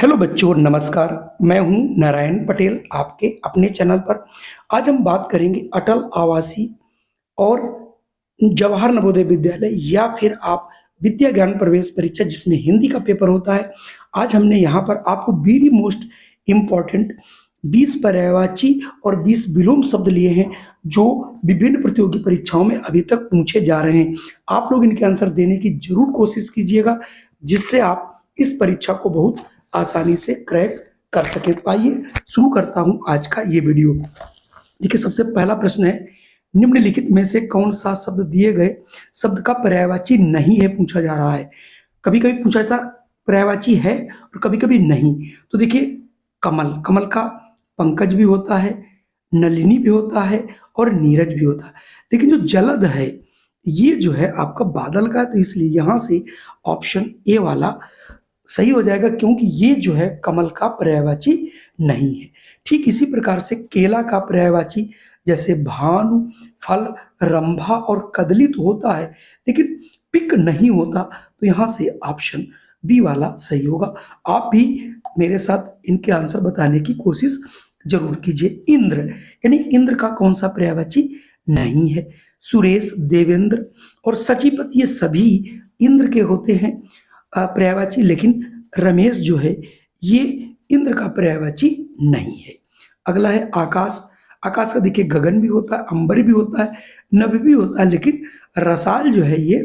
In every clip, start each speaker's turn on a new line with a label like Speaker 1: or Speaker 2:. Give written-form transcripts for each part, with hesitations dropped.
Speaker 1: Hello बच्चों, नमस्कार। मैं हूं नारायण पटेल, आपके अपने चैनल पर। आज हम बात करेंगे अटल आवासीय और जवाहर नवोदय विद्यालय या फिर आप विद्या ज्ञान प्रवेश परीक्षा जिसमें हिंदी का पेपर होता है। आज हमने यहाँ पर आपको वेरी मोस्ट इम्पॉर्टेंट 20 पर्यायवाची और 20 विलोम शब्द लिए हैं जो विभिन्न प्रतियोगी परीक्षाओं में अभी तक पूछे जा रहे हैं। आप लोग इनके आंसर देने की जरूर कोशिश कीजिएगा, जिससे आप इस परीक्षा को बहुत आसानी से क्रैक कर सके। तो आइए शुरू करता हूं आज का ये वीडियो। देखिए, सबसे पहला प्रश्न है, निम्नलिखित में से कौन सा शब्द दिए गए शब्द का पर्यायवाची नहीं है, पूछा जा रहा है। कभी कभी पूछा था पर्यायवाची है और कभी कभी नहीं। तो देखिए, कमल, कमल का पंकज भी होता है, नलिनी भी होता है और नीरज भी होता है। लेकिन जो जलद है ये जो है आपका बादल का, तो इसलिए यहां से ऑप्शन ए वाला सही हो जाएगा, क्योंकि ये जो है कमल का पर्यायवाची नहीं है। ठीक इसी प्रकार से केला का पर्यायवाची जैसे भानु, फल, रंभा और कदली तो होता है, लेकिन पिक नहीं होता। तो यहां से ऑप्शन बी वाला सही होगा। आप भी मेरे साथ इनके आंसर बताने की कोशिश जरूर कीजिए। इंद्र, यानी इंद्र का कौन सा पर्यायवाची नहीं है। सुरेश, देवेंद्र और सचिपत ये सभी इंद्र के होते हैं पर्यायवाची, लेकिन रमेश जो है ये इंद्र का पर्यायवाची नहीं है। अगला है आकाश। आकाश का देखिए गगन भी होता है, अंबर भी होता है, नभ भी होता है, लेकिन रसाल जो है ये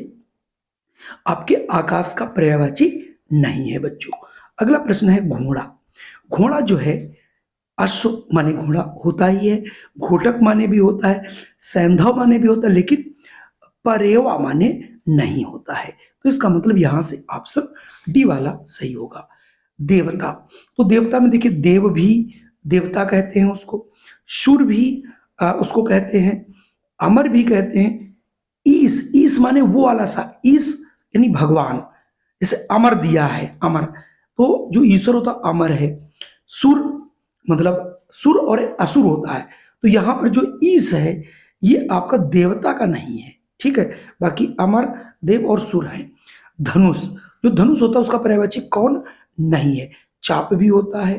Speaker 1: आपके आकाश का पर्यायवाची नहीं है बच्चों। अगला प्रश्न है घोड़ा। घोड़ा जो है अश्व माने घोड़ा होता ही है, घोटक माने भी होता है, सैंधव माने भी होता है, लेकिन परेवा माने नहीं होता है। तो इसका मतलब यहां से ऑप्शन डी वाला सही होगा। देवता, तो देवता में देखिए देव भी देवता कहते हैं उसको, शूर भी उसको कहते हैं, अमर भी कहते हैं। ईस, ईस माने वो वाला सा ईस, यानी भगवान। जैसे अमर दिया है, अमर, तो जो ईश्वर होता अमर है। सुर मतलब सुर और असुर होता है। तो यहां पर जो ईस है ये आपका देवता का नहीं है, ठीक है। बाकी अमर, देव और सुर है। धनुष, जो धनुष होता है उसका पर्यायवाची कौन नहीं है। चाप भी होता है,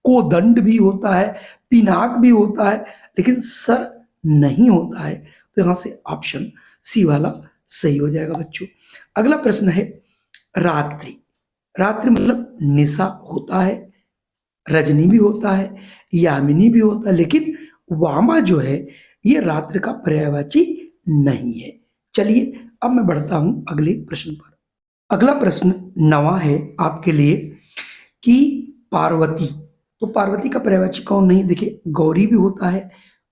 Speaker 1: कोदंड भी होता है, पिनाक भी होता है, लेकिन सर नहीं होता है। तो यहां से ऑप्शन सी वाला सही हो जाएगा बच्चों। अगला प्रश्न है रात्रि। रात्रि मतलब निशा होता है, रजनी भी होता है, यामिनी भी होता है, लेकिन वामा जो है ये रात्रि का पर्यायवाची नहीं है। चलिए अब मैं बढ़ता हूं अगले प्रश्न पर। अगला प्रश्न नवा है आपके लिए कि पार्वती, तो पार्वती का पर्यायवाची कौन नहीं। देखिए, गौरी भी होता है,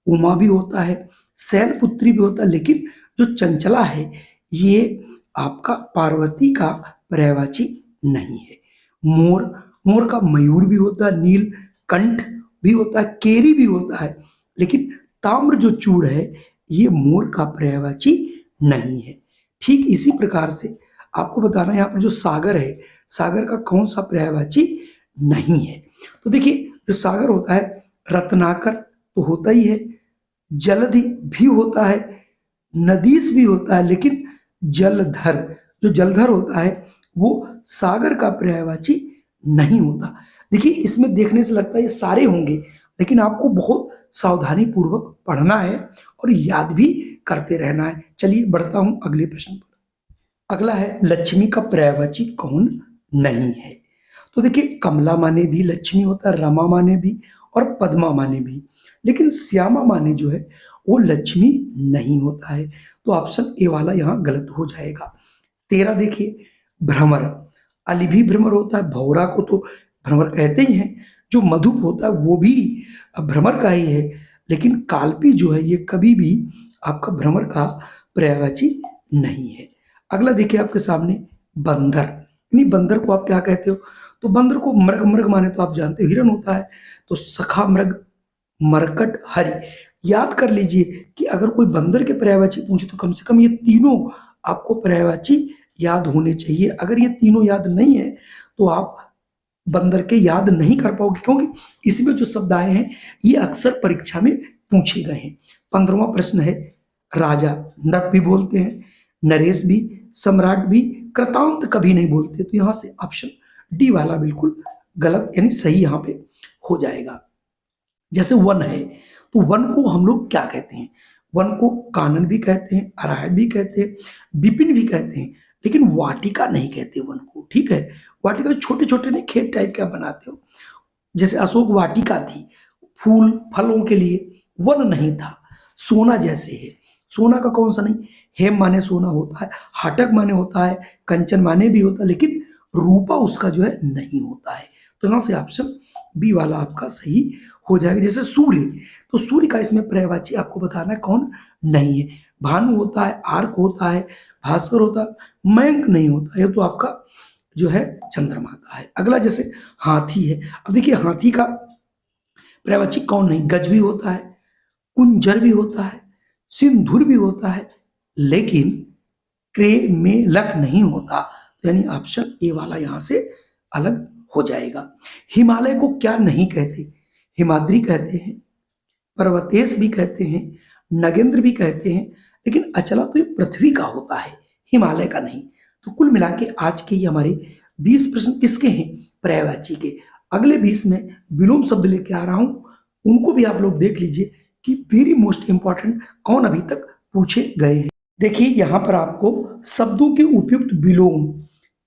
Speaker 1: उमा भी होता है, शैलपुत्री भी होता है, लेकिन जो चंचला है ये आपका पार्वती का पर्यायवाची नहीं है। मोर, मोर का मयूर भी होता है, नीलकंठ भी होता है, केरी भी होता है, लेकिन ताम्र जो चूड़ है ये मोर का पर्यायवाची नहीं है। ठीक इसी प्रकार से आपको बताना है यहाँ पर जो सागर है, सागर का कौन सा पर्यायवाची नहीं है। तो देखिए, जो सागर होता है रत्नाकर तो होता ही है, जलधि भी होता है, नदीस भी होता है, लेकिन जलधर, जो जलधर होता है वो सागर का पर्यायवाची नहीं होता। देखिए, इसमें देखने से लगता है ये सारे होंगे, लेकिन आपको बहुत सावधानी पूर्वक पढ़ना है और याद भी करते रहना है। चलिए बढ़ता हूं अगले प्रश्न पर। अगला है लक्ष्मी का पर्यायवाची कौन नहीं है। तो देखिए, कमला माने भी लक्ष्मी होता है, रमा माने भी और पद्मा माने भी, लेकिन श्यामा माने जो है वो लक्ष्मी नहीं होता है। तो ऑप्शन ए वाला यहाँ गलत हो जाएगा। 13 देखिए, भ्रमर, अली भी भ्रमर होता है, भौरा को तो भ्रमर कहते ही हैं, जो मधुप होता है वो भी भ्रमर का ही है, लेकिन काल्पी जो है ये कभी भी आपका भ्रमर का पर्यायवाची नहीं है। अगला देखिए आपके सामने बंदर, यानी बंदर को आप क्या कहते हो। तो बंदर को मृग, मृग माने तो आप जानते हो हिरन होता है, तो सखा मृग, मरकट, हरि। याद कर लीजिए कि अगर कोई बंदर के पर्यायवाची पूछे तो कम से कम ये तीनों आपको पर्यायवाची याद होने चाहिए। अगर ये तीनों याद नहीं है तो आप बंदर के याद नहीं कर पाओगे, क्योंकि इसमें जो शब्द आए हैं ये अक्सर परीक्षा में पूछे गए हैं। 15वां प्रश्न है राजा, नट भी बोलते हैं, नरेश भी, सम्राट भी, कृतांत कभी नहीं बोलते। तो यहां से ऑप्शन डी वाला बिल्कुल गलत यानी सही यहाँ पे हो जाएगा। जैसे वन है तो वन को हम लोग क्या कहते हैं? वन को कानन भी कहते हैं, अराय भी कहते हैं, विपिन भी कहते हैं, लेकिन वाटिका नहीं कहते वन को। ठीक है, वाटिका छोटे छोटे नहीं खेत टाइप का बनाते हो, जैसे अशोक वाटिका थी फूल फलों के लिए, वन नहीं था। सोना जैसे है, सोना का कौन सा नहीं, हेम माने सोना होता है, हाटक माने होता है, कंचन माने भी होता है, लेकिन रूपा उसका जो है नहीं होता है। तो यहाँ से ऑप्शन बी वाला आपका सही हो जाएगा। जैसे सूर्य, तो सूर्य का इसमें पर्यायवाची आपको बताना है कौन नहीं है। भानु होता है, आर्क होता है, भास्कर होता है, मयंक नहीं होता, ये तो आपका जो है चंद्रमा का है। अगला जैसे हाथी है, अब देखिए हाथी का पर्यायवाची कौन नहीं, गज भी होता है, कुंजर भी होता है, सिंधुर भी होता है, लेकिन क्रे में लक नहीं होता। तो यानी ऑप्शन ए वाला यहां से अलग हो जाएगा। हिमालय को क्या नहीं कहते? हिमाद्री कहते हैं, पर्वतेश भी कहते हैं, नगेंद्र भी कहते हैं, लेकिन अचला तो ये पृथ्वी का होता है, हिमालय का नहीं। तो कुल मिला के आज के ये हमारे 20 प्रश्न किसके हैं? पर्यायवाची के। अगले 20 में विलोम शब्द लेके आ रहा हूं, उनको भी आप लोग देख लीजिए कि वेरी मोस्ट इंपॉर्टेंट कौन अभी तक पूछे गए हैं। देखिए यहाँ पर आपको शब्दों के उपयुक्त विलोम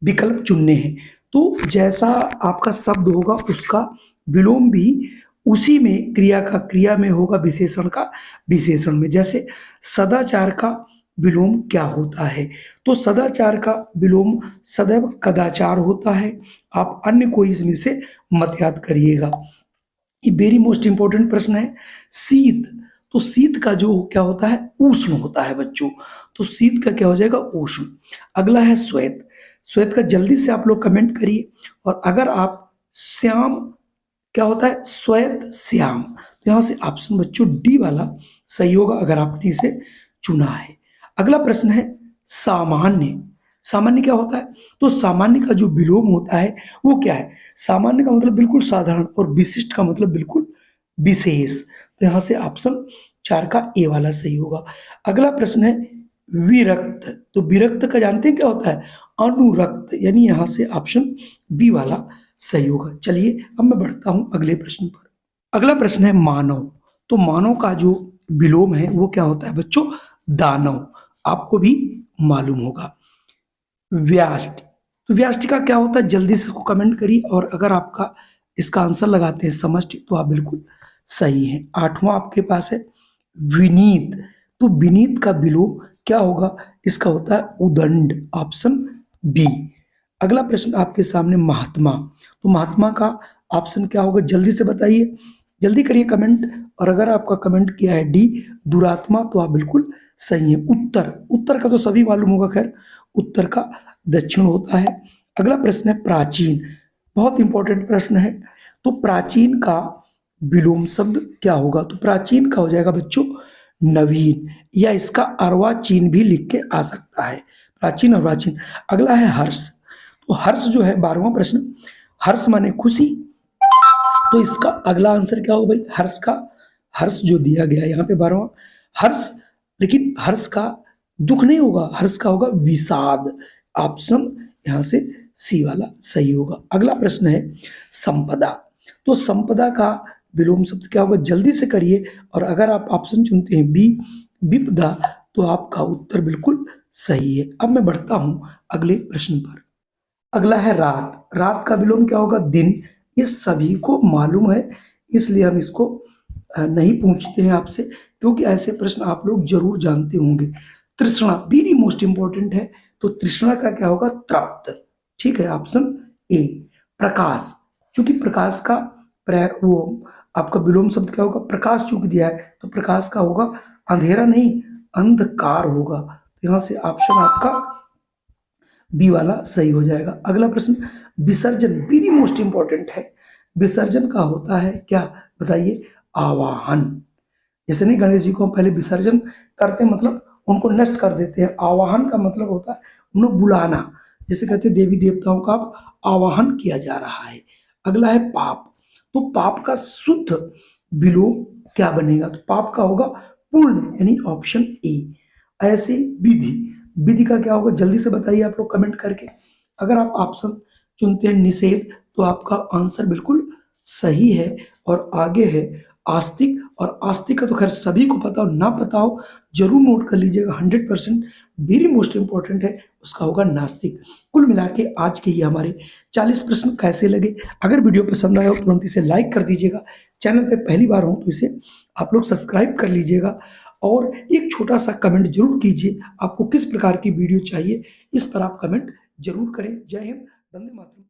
Speaker 1: विकल्प चुनने हैं। तो जैसा आपका शब्द होगा उसका विलोम भी उसी में, क्रिया का क्रिया में होगा, विशेषण का विशेषण में। जैसे सदाचार का विलोम क्या होता है? तो सदाचार का विलोम सदैव कदाचार होता है। आप अन्य कोई इसमें से मत याद करिएगा। ये वेरी मोस्ट इंपॉर्टेंट प्रश्न है। शीत, तो शीत का जो क्या होता है? उष्ण होता है बच्चों। तो शीत का क्या हो जाएगा? उष्ण। अगला है श्वेत, श्वेत का जल्दी से आप लोग कमेंट करिए। और अगर आप श्याम, क्या होता है? श्वेत श्याम। तो यहां से ऑप्शन बच्चों डी वाला सही होगा अगर आपने इसे चुना है। अगला प्रश्न है सामान्य, सामान्य क्या होता है? तो सामान्य का जो विलोम होता है वो क्या है? सामान्य का मतलब बिल्कुल साधारण, और विशिष्ट का मतलब बिल्कुल विशेष। तो यहां से ऑप्शन 4 का ए वाला सही होगा। अगला प्रश्न है विरक्त, तो विरक्त का जानते हैं क्या होता है? अनुरक्त, यानी यहां से ऑप्शन बी वाला सही होगा। चलिए अब मैं बढ़ता हूं अगले प्रश्न पर। अगला प्रश्न है मानव, तो मानव का जो विलोम है वो क्या होता है बच्चों? दानव, आपको भी मालूम होगा। व्याष्ट, तो व्याष्टि का क्या होता है? जल्दी से इसको कमेंट करिए, और अगर आपका इसका आंसर लगाते हैं समष्टि तो आप बिल्कुल सही हैं। 8वां आपके पास है विनीत, तो विनीत का विलोम क्या होगा? इसका होता है उदंड, ऑप्शन बी। अगला प्रश्न आपके सामने महात्मा, तो महात्मा का ऑप्शन क्या होगा? जल्दी से बताइए, जल्दी करिए कमेंट। और अगर आपका कमेंट किया है डी दुरात्मा तो आप बिल्कुल सही है। उत्तर, उत्तर का तो सभी मालूम होगा, खैर उत्तर का दक्षिण होता है। अगला प्रश्न है प्राचीन, बहुत इंपॉर्टेंट प्रश्न है। तो प्राचीन का विलोम शब्द क्या होगा? तो प्राचीन का हो जाएगा बच्चों नवीन, या इसका अर्वाचीन भी लिख के आ सकता है, प्राचीन अर्वाचीन। अगला है हर्ष, तो हर्ष जो है 12वां प्रश्न, हर्ष माने खुशी। तो इसका अगला आंसर क्या होगा भाई? हर्ष का, हर्ष जो दिया गया है यहाँ पे 12वां हर्ष, लेकिन हर्ष का दुख नहीं होगा, हर्ष का होगा विषाद। ऑप्शन यहाँ से सी वाला सही होगा। अगला प्रश्न है संपदा, तो संपदा का विलोम शब्द क्या होगा? जल्दी से करिए, और अगर आप ऑप्शन चुनते हैं बी विपदा तो आपका उत्तर बिल्कुल सही है। अब मैं बढ़ता हूं अगले प्रश्न पर। अगला है रात, रात का विलोम क्या होगा? दिन। ये सभी को मालूम है, इसलिए हम इसको नहीं पूछते हैं आपसे, क्योंकि ऐसे प्रश्न आप लोग जरूर जानते होंगे। तृष्णा वेरी मोस्ट इंपॉर्टेंट है, तो तृष्णा का क्या होगा? तृप्त। ठीक है, ऑप्शन ए। प्रकाश, क्योंकि प्रकाश का वो आपका विलोम शब्द क्या होगा? प्रकाश चूंकि दिया है तो प्रकाश का होगा अंधेरा नहीं, अंधकार होगा। तो यहां से ऑप्शन आपका बी वाला सही हो जाएगा। अगला प्रश्न विसर्जन वेरी मोस्ट इंपॉर्टेंट है। विसर्जन का होता है क्या? बताइए। आवाहन, जैसे नहीं गणेश जी को हम पहले विसर्जन करते हैं, मतलब उनको नष्ट कर देते हैं। आवाहन का मतलब होता है उन्हें बुलाना, जैसे कहते हैं देवी देवताओं का अब आवाहन किया जा रहा है। अगला है पाप, तो पाप का शुद्ध विलोम क्या बनेगा? तो पाप का होगा पूर्ण, यानी ऑप्शन ए। ऐसे विधि, विधि का क्या होगा? जल्दी से बताइए आप लोग कमेंट करके। अगर आप ऑप्शन चुनते हैं निषेध तो आपका आंसर बिल्कुल सही है और आगे है आस्तिक। और आस्तिक का तो खैर सभी को पता हो ना पता हो जरूर नोट कर लीजिएगा, 100% वेरी मोस्ट इंपॉर्टेंट है, उसका होगा नास्तिक। कुल मिला के आज के ये हमारे 40 प्रश्न कैसे लगे? अगर वीडियो पसंद आया हो तुरंत इसे लाइक कर दीजिएगा, चैनल पे पहली बार हो तो इसे आप लोग सब्सक्राइब कर लीजिएगा और एक छोटा सा कमेंट जरूर कीजिए आपको किस प्रकार की वीडियो चाहिए, इस पर आप कमेंट जरूर करें। जय हिंद, वंदे मातरम।